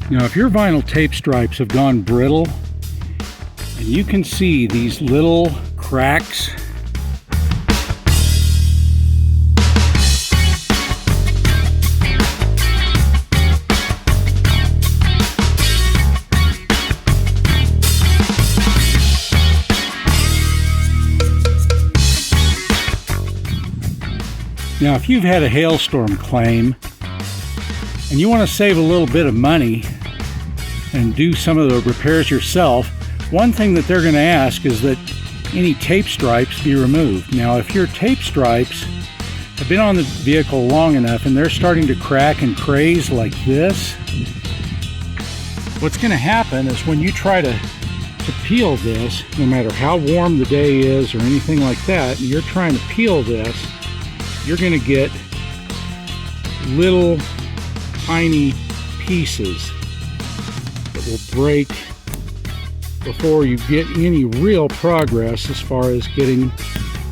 Now, if your vinyl tape stripes have gone brittle, and you can see these little cracks, now if you've had a hailstorm claim and you want to save a little bit of money and do some of the repairs yourself, one thing that they're going to ask is that any tape stripes be removed. Now, if your tape stripes have been on the vehicle long enough and they're starting to crack and craze like this, what's going to happen is when you try to peel this, no matter how warm the day is or anything like that, and you're trying to peel this, you're going to get little tiny pieces that will break before you get any real progress as far as getting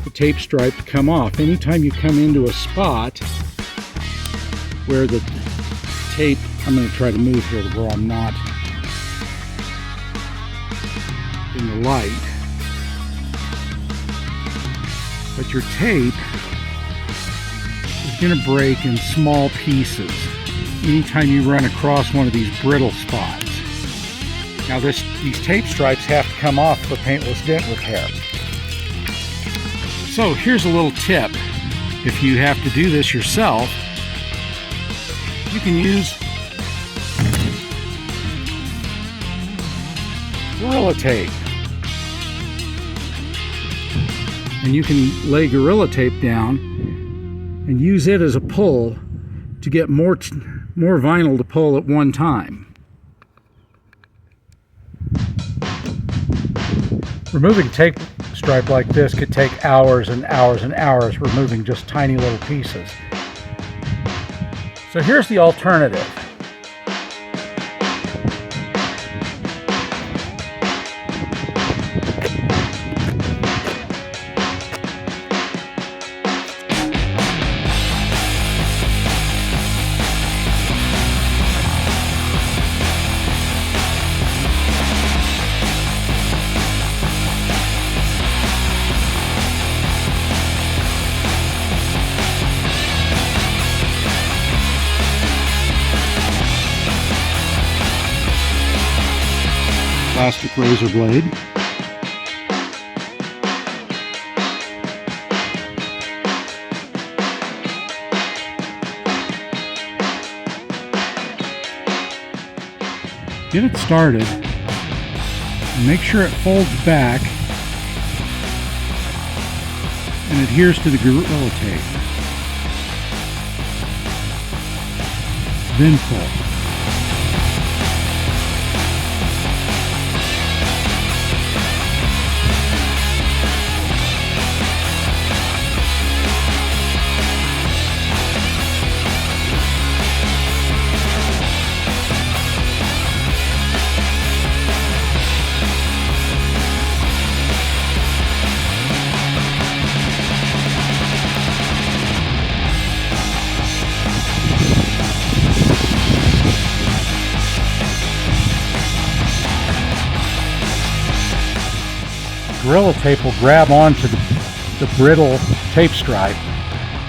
the tape stripe to come off. Anytime you come into a spot where the tape, I'm going to try to move here to where I'm not in the light, but your tape is going to break in small pieces anytime you run across one of these brittle spots. Now these tape stripes have to come off for paintless dent repair. So here's a little tip. If you have to do this yourself, you can use Gorilla Tape. And you can lay Gorilla Tape down and use it as a pull to get more vinyl to pull at one time. Removing tape stripe like this could take hours and hours and hours, removing just tiny little pieces. So here's the alternative. Plastic razor blade. Get it started and make sure it folds back and adheres to the Gorilla Tape. Then pull. Gorilla Tape will grab onto the brittle tape stripe.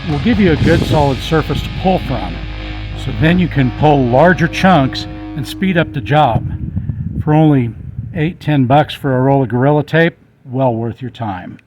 It will give you a good solid surface to pull from. So then you can pull larger chunks and speed up the job. For only $8-10 for a roll of Gorilla Tape, well worth your time.